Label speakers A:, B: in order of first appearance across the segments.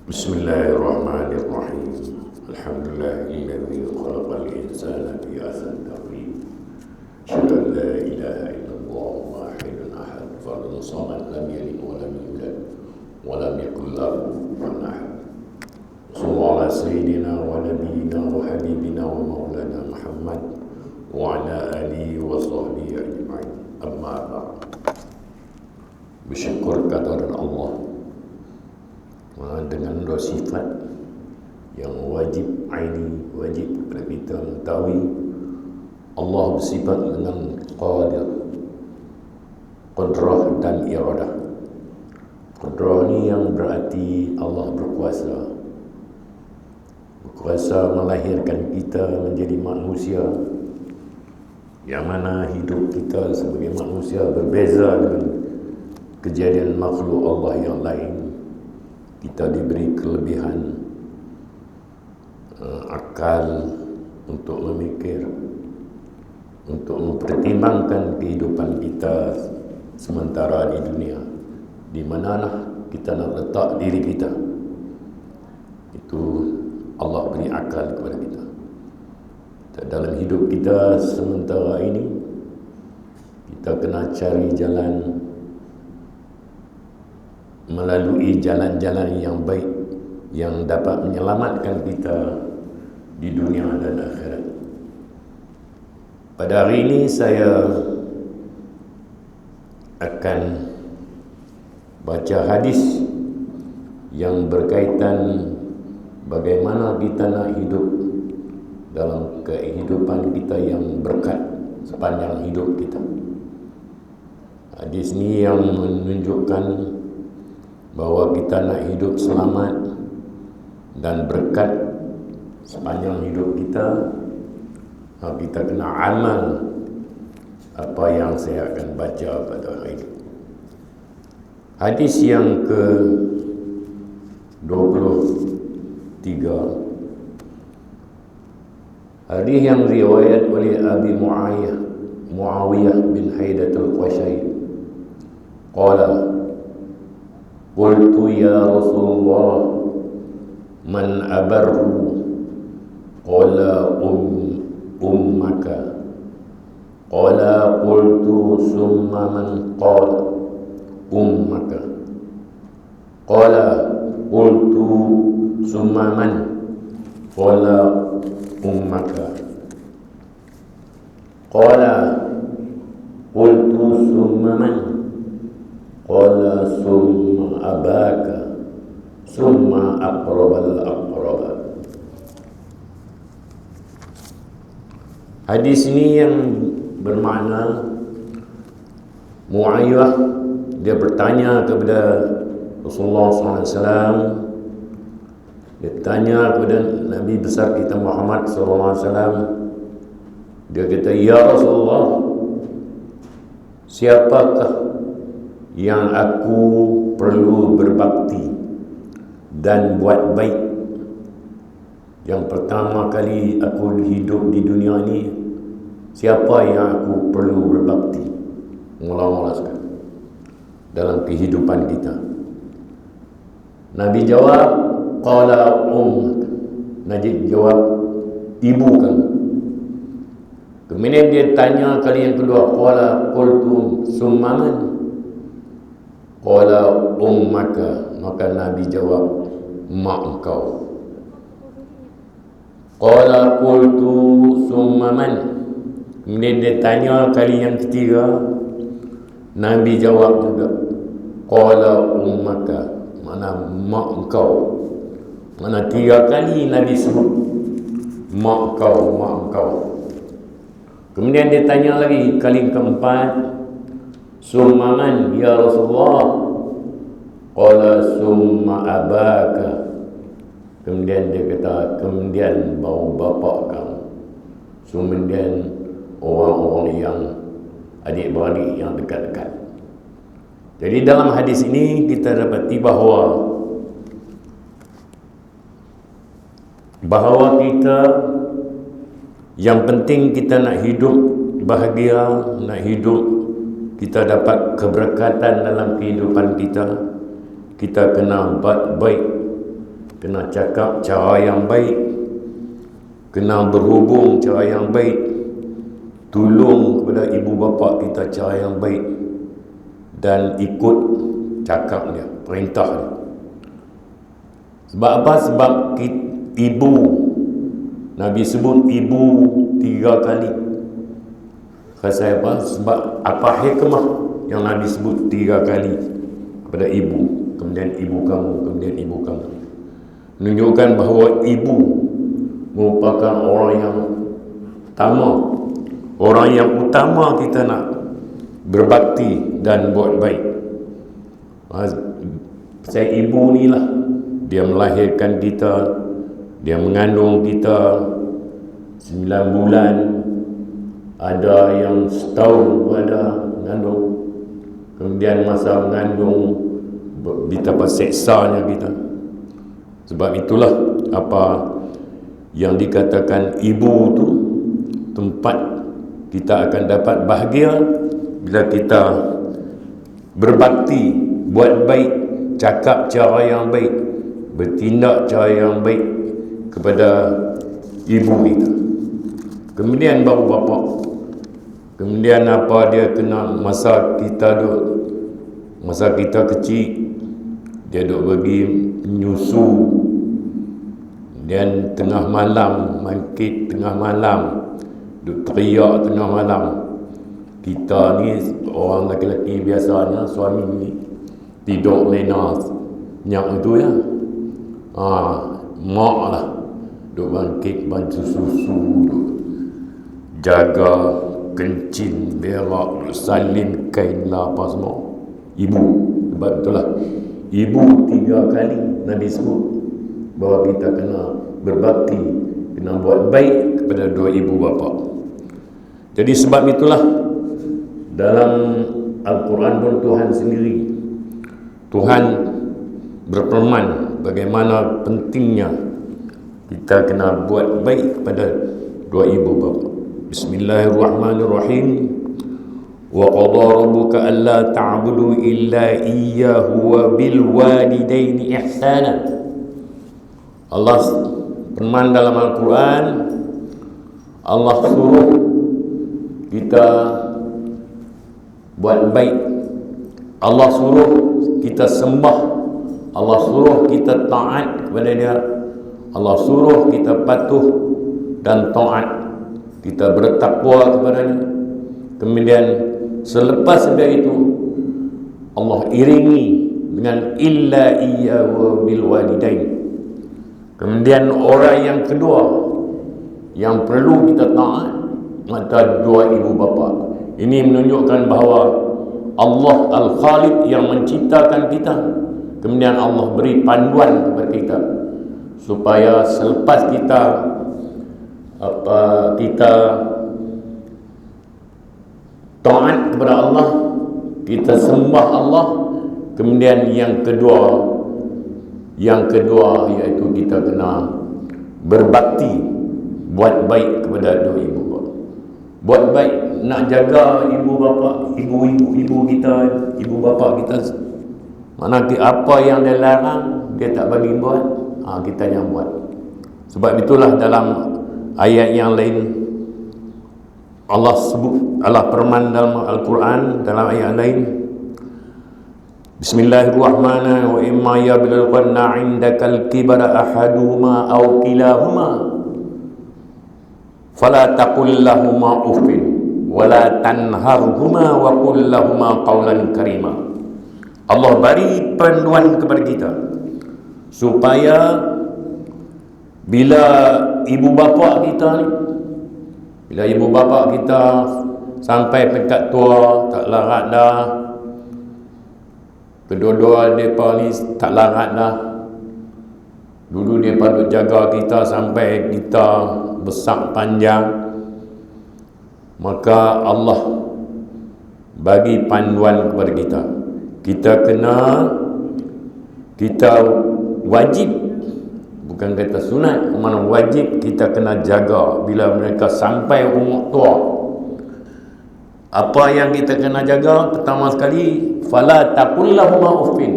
A: Bismillahirrahmanirrahim. Alhamdulillahilladzi khalaqal insana fi ahsani taqwim. Asyhadu an la ilaha illallah wahidun ahad, fardun samad, lam yalid wa lam yulad wa lam yakul lahu kufuwan ahad. Sallallahu ala sayyidina wa nabiyyina wa habibina wa maulana Muhammad wa ala alihi wa sahbihi ajma'in. Amma ba'd. Bersyukur kepada Allah dengan dua sifat yang wajib aini, wajib kepada kita mengetahui. Allah bersifat dengan qadir, qudrah dan iradah. Qudrah ni yang berarti Allah berkuasa melahirkan kita menjadi manusia, yang mana hidup kita sebagai manusia berbeza dengan kejadian makhluk Allah yang lain. Kita diberi kelebihan akal untuk memikir, untuk mempertimbangkan kehidupan kita sementara di dunia, di mana kita nak letak diri kita. Itu Allah beri akal kepada kita. Dalam hidup kita sementara ini, kita kena cari jalan, melalui jalan-jalan yang baik yang dapat menyelamatkan kita di dunia dan akhirat. Pada hari ini saya akan baca hadis yang berkaitan bagaimana kita nak hidup dalam kehidupan kita yang berkat sepanjang hidup kita. Hadis ini yang menunjukkan bahawa kita nak hidup selamat dan berkat sepanjang hidup kita, kita kena amal apa yang saya akan baca pada hari ini. Hadis yang ke-23, hadis yang riwayat oleh Abi Muawiyah bin Haidatul Qashairi. Qala qultu ya Rasulullah man abarru, qala ummaka, qala qultu summa man, qala ummaka, qala qultu summa man, qala ummaka, qala qultu summa man, qala summa abaka, summa aqrabal aqraba. Hadis ini yang bermakna Muawiyah dia bertanya kepada Rasulullah SAW. Dia bertanya kepada Nabi besar kita Muhammad SAW. Dia kata, ya Rasulullah, siapakah yang aku perlu berbakti dan buat baik? Yang pertama kali aku hidup di dunia ni, siapa yang aku perlu berbakti mula-mula sekali dalam kehidupan kita? Nabi jawab, qala Nabi jawab, ibu kamu. Kemudian dia tanya kali yang kedua, qala qultu summa man, qala ummaka. Maka Nabi jawab, mak engkau. Qala qultu summa man. Kemudian dia tanya kali yang ketiga, Nabi jawab juga, qala ummaka, mana mak engkau. Mana tiga kali Nabi sebut mak engkau, mak engkau. Kemudian dia tanya lagi kali keempat, summa man ya Rasulullah, qala summa abaka. Kemudian dia kata, kemudian baru bapa kamu, kemudian orang-orang yang adik-beradik yang dekat-dekat. Jadi dalam hadis ini kita dapati bahawa kita yang penting kita nak hidup bahagia, nak hidup kita dapat keberkatan dalam kehidupan kita, kita kena buat baik kena cakap cara yang baik, kena berhubung cara yang baik, tolong kepada ibu bapa kita cara yang baik, dan ikut cakap dia, perintah dia. Sebab apa? Sebab ibu, Nabi sebut ibu 3 kali. Pasal apa? Sebab apa hikmah yang Nabi sebut 3 kali kepada ibu, kemudian ibu kamu, kemudian ibu kamu? Menunjukkan bahawa ibu merupakan orang yang utama, orang yang utama kita nak berbakti dan buat baik. Saya ibu ni lah, dia melahirkan kita, dia mengandung kita 9 bulan, ada yang setahun ada mengandung, kemudian masa mengandung betapa seksanya kita. Sebab itulah apa yang dikatakan ibu tu tempat kita akan dapat bahagia bila kita berbakti, buat baik, cakap cara yang baik, bertindak cara yang baik kepada ibu kita. Kemudian baru bapa. Kemudian apa dia kena masa kita kecil, dia duk bagi menyusu, dan tengah malam, bangkit tengah malam, duk teriak tengah malam. Kita ni orang lelaki biasanya, suami ni tidur lena nyak itu ya, mak lah duk bangkit bantu susu, duk jaga kencing, berak, duk salin kain lah apa semua. Ibu, sebab itulah ibu 3 kali Nabi sebut bahawa kita kena berbakti, kena buat baik kepada 2 ibu bapa. Jadi sebab itulah dalam Al-Quran pun Tuhan sendiri, Tuhan berfirman bagaimana pentingnya kita kena buat baik kepada 2 ibu bapa. Bismillahirrahmanirrahim. Wa qadha rabbuka alla ta'budu illa iyyahu wa bil walidaini ihsana. Allah firman dalam Al-Quran, Allah suruh kita buat baik, Allah suruh kita sembah, Allah suruh kita taat kepada dia, Allah suruh kita patuh dan taat, kita bertakwa kepadanya. Kemudian selepas itu Allah iringi dengan illa iyyahu bil walidain. Kemudian orang yang kedua yang perlu kita taat adalah 2 ibu bapa. Ini menunjukkan bahawa Allah Al-Khaliq yang menciptakan kita, kemudian Allah beri panduan kepada kita supaya selepas kita taat kepada Allah, kita sembah Allah, kemudian yang kedua iaitu kita kena berbakti, buat baik kepada 2 ibu bapa. Buat baik, nak jaga ibu bapa, ibu kita, ibu bapa kita. Mana apa yang dia larang, dia tak bagi buat, kita yang buat. Sebab itulah dalam ayat yang lain Allah sebut, Allah firman dalam Al-Quran dalam ayat lain, Bismillahirrahmanirrahim, wa imma yablughanna 'indakal kibara ahaduhuma aw kilahuma fala taqul lahumā uffin wa la tanharhumā wa qul lahumā qawlan karīmā. Allah beri panduan kepada kita supaya bila ibu bapa kita ni, bila ibu bapa kita sampai peringkat tua, tak larat dah, kedua-dua mereka ni tak larat dah, dulu mereka duk jaga kita sampai kita besar panjang, maka Allah bagi panduan kepada kita. Kita wajib, bukan kata sunat, mana wajib kita kena jaga bila mereka sampai umur tua. Apa yang kita kena jaga? Pertama sekali, fala taqul lahumā uffin.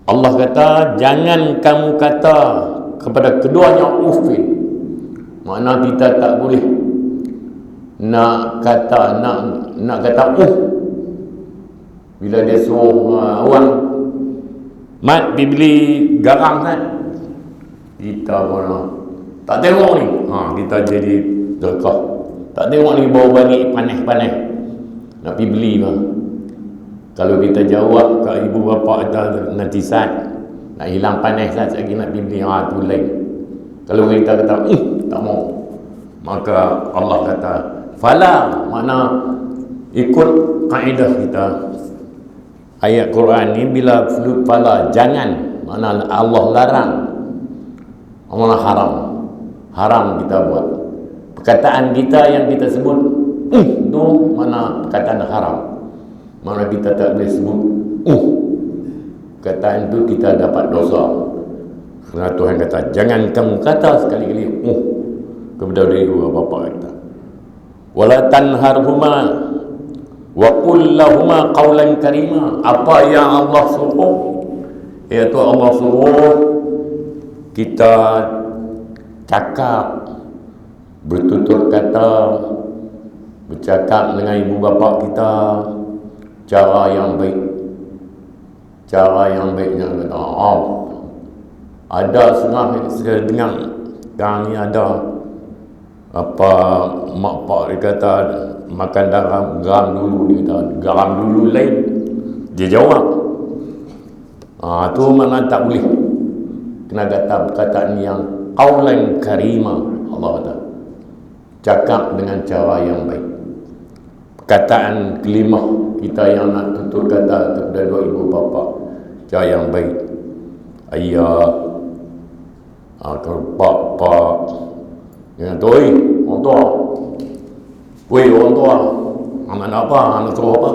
A: Allah kata, jangan kamu kata kepada keduanya uffin. Makna kita tak boleh nak kata bila dia suruh orang mat pergi beli garam kan, kita pun tak tengok ni, kita jadi dekah. Tak tengok ni bawa balik panas-panas nak pergi beli bang. Kalau kita jawab kat ibu bapa kita nanti sat nak hilang panas sat lagi nak pergi beli, tu lain. Kalau kita kata tak mau, maka Allah kata fala, makna ikut kaedah kita. Ayat Quran ni bila fala jangan, makna Allah larang, Allah haram kita buat. Perkataan kita yang kita sebut tu mana perkataan haram, mana kita tak boleh sebut perkataan tu kita dapat dosa. Kerana Tuhan kata jangan kamu kata sekali-kali kepada ibu bapa kita. Wala tanharhuma wa qul lahumā qawlan karīmā. Apa yang Allah suruh, iaitu Allah suruh kita cakap, bertutur kata, bercakap dengan ibu bapa kita cara yang baik. Cara yang baiknya kata, ada setengah dengar sekarang ni ada apa mak pak dia kata makan garam dulu, dia kata garam dulu lain, dia jawab tu mana tak boleh, kena kata perkataan yang qaulan karima. Allah kata cakap dengan cara yang baik. Perkataan kelimah kita yang nak tutur kata kepada dua ibu bapa cara yang baik. Ayah, pak jangan tu, orang tua, orang tua, anak apa, anak suruh apa,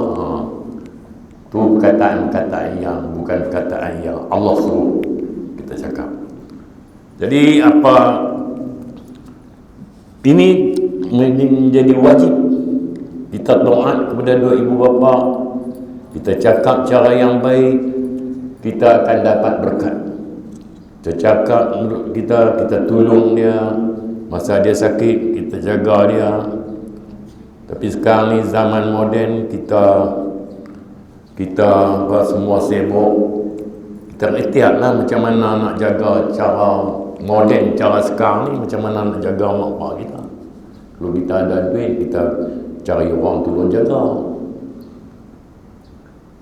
A: tu perkataan-perkataan yang bukan perkataan yang Allah suruh kita cakap. Jadi apa ini menjadi wajib kita taat kepada dua ibu bapa, kita cakap cara yang baik, kita akan dapat berkat. Kita cakap menurut kita tolong dia masa dia sakit, kita jaga dia. Tapi sekarang ni zaman moden, kita semua sibuk. Kita ikhtiarlah macam mana nak jaga cara moden, cara sekarang ni macam mana nak jaga mak bapak kita. Kalau kita ada duit, kita cari orang tolong jaga.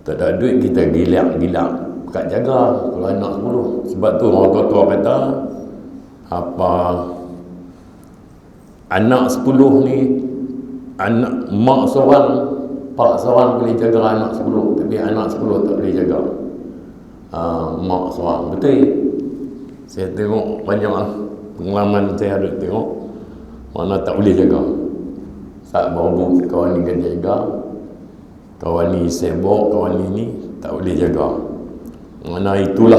A: Tak ada duit, kita gilak kat jaga kalau anak 10. Sebab tu orang tua-tua kata apa anak 10 ni, anak mak seorang, pak seorang boleh jaga anak 10, tapi anak 10 tak boleh jaga mak seorang. Betul. Saya tengok banyak pengalaman, saya ada tengok mana tak boleh jaga. Saat baru kawan ni kan jaga, kawan ni sibuk, kawan ni tak boleh jaga. Mana itulah,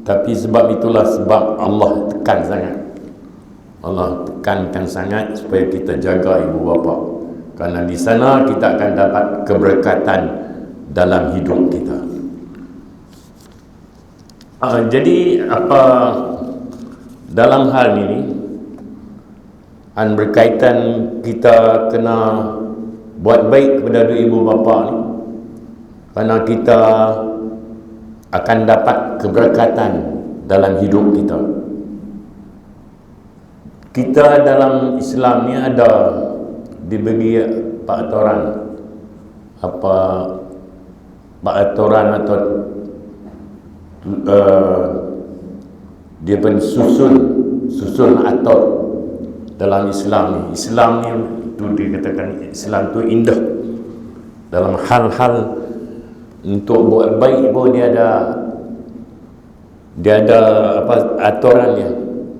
A: tapi sebab itulah sebab Allah tekan sangat. Allah tekankan sangat supaya kita jaga ibu bapa, kerana di sana kita akan dapat keberkatan dalam hidup kita. Jadi apa dalam hal ini berkaitan kita kena buat baik kepada dua ibu bapa ni, kerana kita akan dapat keberkatan dalam hidup kita. Kita dalam Islam ni ada dibagi peraturan, peraturan atau dia pun susun atur dalam Islam ni. Islam ni tu dikatakan Islam tu indah dalam hal-hal untuk buat baik pun dia ada apa aturan dia,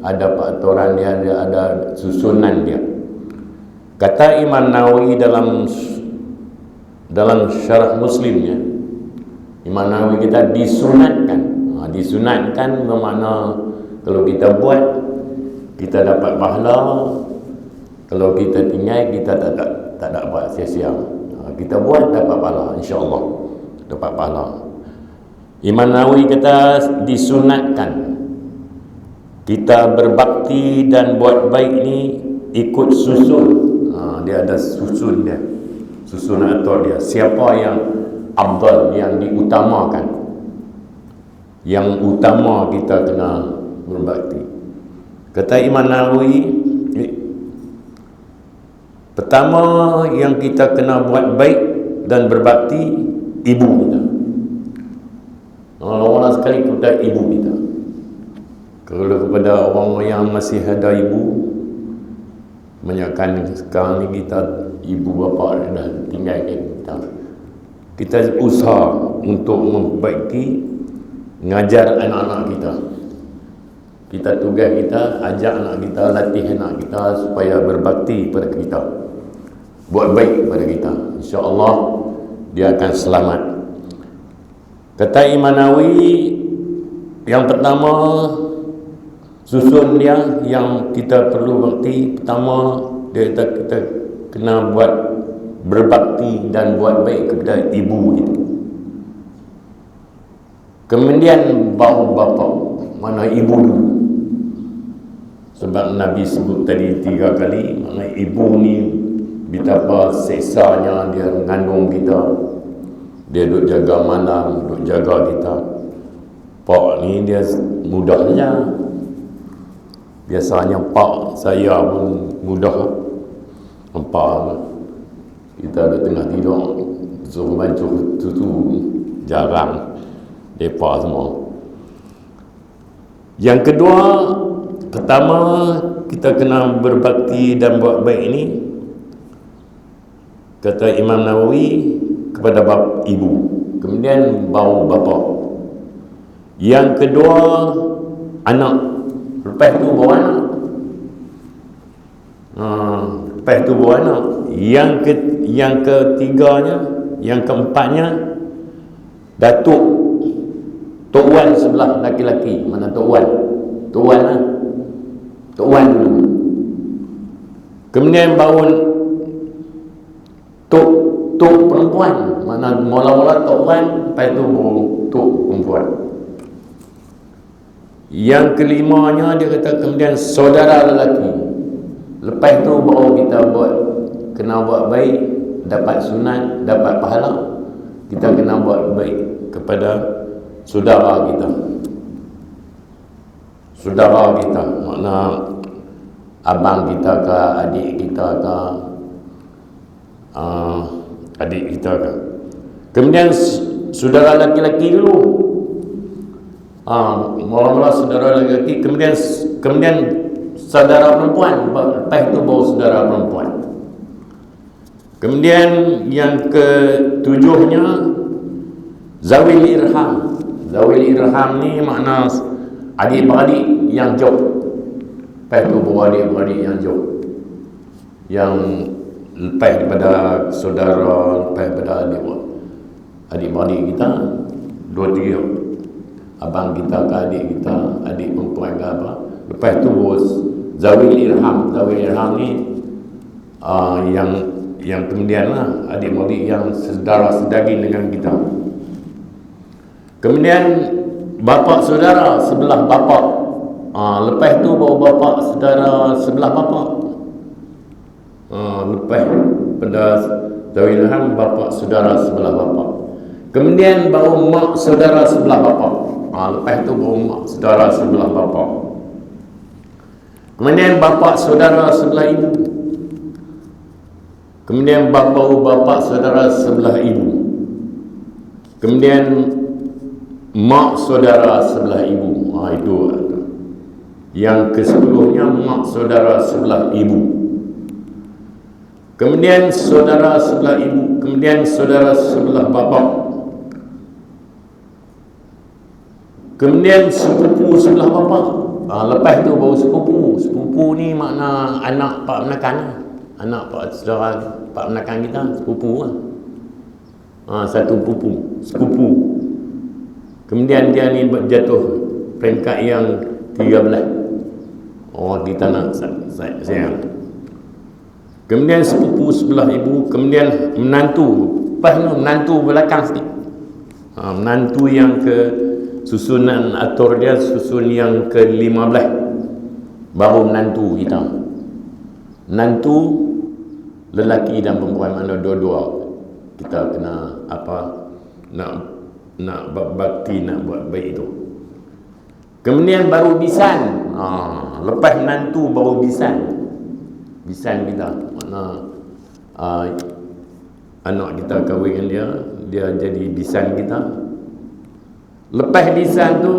A: ada peraturan dia, ada susunan dia. Kata Imam Nawawi dalam syarah Muslimnya, Imam Nawawi kita disunatkan bermakna kalau kita buat kita dapat pahala, kalau kita tinggal kita tak dapat sia-sia. Kita buat dapat pahala, insya-Allah dapat pahala. Imam Nawawi kata disunatkan kita berbakti dan buat baik ni ikut susun. Dia ada susun dia, susun atau dia siapa yang afdal, yang diutamakan, yang utama kita kena berbakti. Kata Imam Nawawi, pertama yang kita kena buat baik dan berbakti ibu kita. Orang-orang sekali kepada ibu kita. Kalau kepada orang yang masih ada ibu, kebanyakan sekarang ni kita ibu bapa dah tinggalkan kita. Kita usaha untuk membaiki, ngajar anak-anak kita. Kita tugas kita ajak anak kita, latih anak kita supaya berbakti pada kita, buat baik pada kita. InsyaAllah dia akan selamat. Kata Imam Nawawi, yang pertama susun dia yang kita perlu bakti. Pertama dia kata kita kena buat berbakti dan buat baik kepada ibu kita. Kemudian bau bapa, mana ibu dulu. Sebab Nabi sebut tadi 3 kali, mana ibu ni betapa seksanya dia mengandung kita. Dia duk jaga malam, duk jaga kita. Pak ni dia mudah saja. Biasanya pak saya pun mudah. Pak kita duk tengah tidur, suruh bancuh susu, jarang. Mereka semua. Yang kedua, pertama kita kena berbakti dan buat baik ini, kata Imam Nawawi, kepada ibu. Kemudian bau bapa. Yang kedua, anak. Lepas tu bawa anak. Lepas tu bawa anak. Yang ketiganya, yang keempatnya, datuk, Tok Wan sebelah laki-laki. Mana Tok Wan? Tok Wan lah. Tok Wan dulu. Kemudian bangun Tok perempuan. Mana mula-mula Tok Wan, lepas tu baru Tok perempuan. Yang kelimanya dia kata kemudian saudara lelaki. Lepas tu baru kita kena buat baik, dapat sunat, dapat pahala. Kita kena buat baik kepada saudara kita. Saudara kita, makna abang kita ke, adik kita ke, adik kita ke. Kemudian saudara laki-laki dulu. Mula-mula saudara laki-laki, kemudian saudara perempuan, lepas itu baru saudara perempuan. Kemudian yang ketujuhnya zawil irham. Zawil irham ni makna adik-beradik yang jauh. Lepas tu baru adik-beradik yang jauh, yang lepas daripada saudara, lepas daripada adik-beradik kita, 2-3, abang kita ke adik kita, adik perempuan ke apa. Lepas tu bos zawil irham. Zawil irham ni yang kemudian lah adik-beradik yang saudara sedaging dengan kita. Kemudian bapa saudara sebelah bapa. Lepas tu baru bapa saudara sebelah bapa. Lepas pada zawil irham bapa saudara sebelah bapa. Kemudian baru mak saudara sebelah bapa. Lepas tu baru mak saudara sebelah bapa. Kemudian bapa saudara sebelah ibu. Kemudian bapa saudara sebelah ibu. Kemudian mak saudara sebelah ibu. Itu yang ke-10-nya mak saudara sebelah ibu. Kemudian saudara sebelah ibu. Kemudian saudara sebelah bapa. Kemudian sepupu sebelah bapa. Lepas tu baru sepupu. Sepupu ni makna anak pak menakan. Anak pak saudara pak menakan kita, sepupu lah. Satu pupu, sepupu. Kemudian dia ni jatuh peringkat yang 13. Orang kita nak sayang. Kemudian sepupu sebelah ibu. Kemudian menantu. Lepas tu menantu belakang sikit. Menantu yang ke susunan atur dia susun yang ke-15 baru menantu kita. Menantu lelaki dan perempuan, mana dua-dua kita kena nak bakti, nak buat baik itu. Kemudian baru bisan. Lepas menantu baru bisan kita, mana anak kita kahwin dengan dia jadi bisan kita. Lepas bisan tu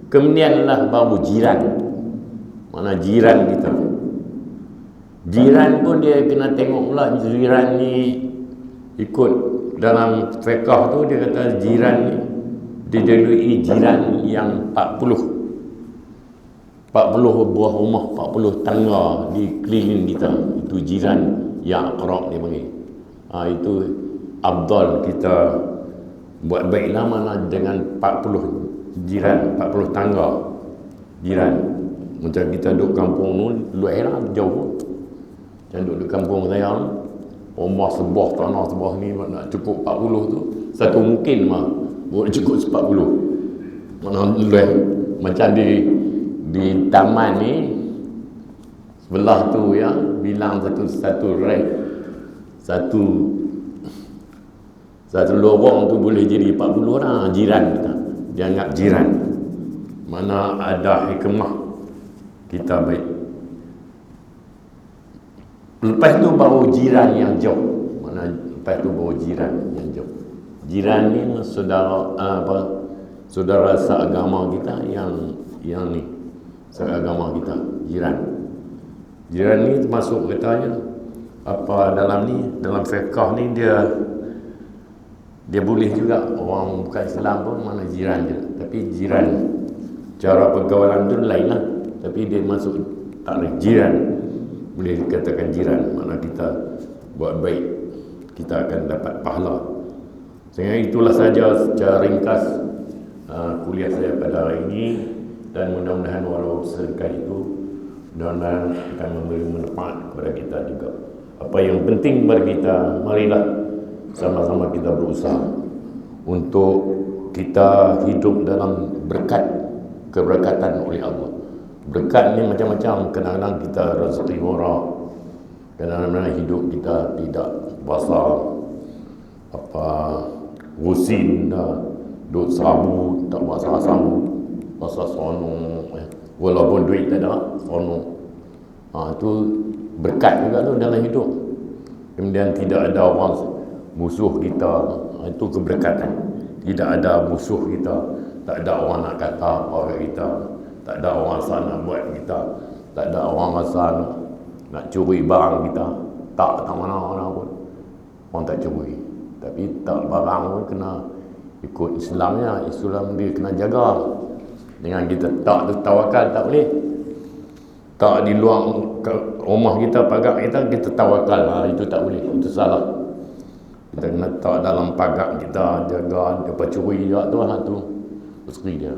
A: kemudianlah baru jiran, mana jiran kita. Jiran pun dia kena tengok pula. Jiran ni ikut dalam fiqh tu, dia kata jiran ni dilalui jiran yang 40 buah rumah, 40 tangga di keliling kita. Itu jiran yang akrab dia panggil. Itu afdal kita buat baiklah, mana dengan 40 jiran, 40 tangga jiran. Macam kita duduk kampung tu, luar lah, jauh. Macam duduk kampung saya, rumah sebuah, tanah sebuah ni nak cukup 40 tu, satu mungkin mah boleh cukup 40. Mana luar. Macam di taman ni sebelah tu ya, bilang satu rek, satu lorong tu boleh jadi 40 orang jiran kita. Dianggap jiran. Mana ada hikmah kita baik. Lepas tu baru jiran yang jauh. Mana lepas tu baru jiran yang jauh. Jiran ni saudara seagama kita yang ni seagama kita, jiran. Jiran ni termasuk katanya dalam fiqh ni dia boleh juga orang bukan Islam pun mana jiran je. Tapi jiran cara pergaulan tu lain lah. Tapi dia masuk takrif jiran, boleh dikatakan jiran. Mana kita buat baik, kita akan dapat pahala. Sehingga itulah saja secara ringkas kuliah saya pada hari ini. Dan mudah-mudahan walau sedikit itu, mudah-mudahan akan memberi manfaat kepada kita juga. Apa yang penting bagi kita, marilah sama-sama kita berusaha untuk kita hidup dalam keberkatan oleh Allah. Berkat ni macam-macam. Kadang-kadang kita rezeki murah, kadang-kadang hidup kita tidak basah, rusin dah, duk sabu tak basah sabu, basah sono, walaupun duit tak ada, sono. Itu berkat juga tu dalam hidup. Kemudian tidak ada orang musuh kita, itu keberkatan. Tidak ada musuh kita, tak ada orang nak kata apa kita, tak ada orang rasa nak buat kita, tak ada orang rasa nak curi barang kita. Tak mana-mana pun orang tak curi. Tapi tak barang pun kena ikut Islamnya. Islam dia kena jaga. Dengan kita tak tu tawakal tak boleh. Tak di luar rumah kita, pagar kita tawakal, itu tak boleh. Itu salah. Kita kena tak dalam pagar kita, jaga, dia curi juga tu rezeki dia.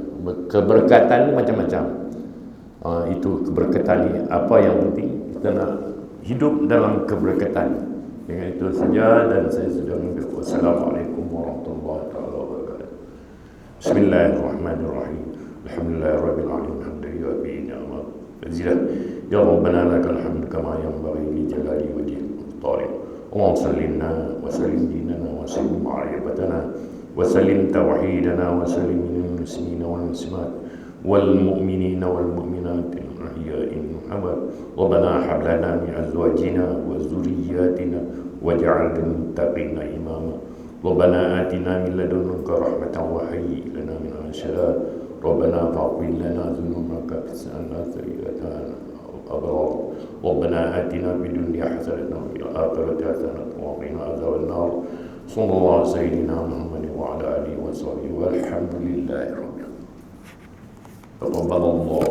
A: Keberkatan ni macam-macam. Itu keberkatan ni apa yang penting kita nak hidup dalam keberkatan. Dengan itu saja, dan saya sudah mengucapkan wassalamualaikum warahmatullahi wabarakatuh. Bismillahirrahmanirrahim. Alhamdulillahirabbil alamin. Alhamdulillah bi ni'mat jazilah. Ya Rabbana lakal hamd kama yanbaghi li jalali wajhika wa اللهم صلنا وسلم ديننا وسلم معرفتنا وسلم توحيدنا وسلم المسلمين والمسلمات والمؤمنين والمؤمنات الأحياء والأموات. ربنا هب لنا من أزواجنا وذرياتنا واجعل للمتقين إماما. ربنا آتنا من لدنك رحمة وهيئ لنا من أمرنا. ربنا فاغفر لنا ذنوبنا وكفر عنا سيئاتنا الأبرار. ربنا آتنا في الدنيا حسنة وفي الآخرة حسنة وقنا عذاب النار. صلى الله على سيدنا محمد وعلى آله وصحبه والحمد لله رب العالمين. تقبل الله.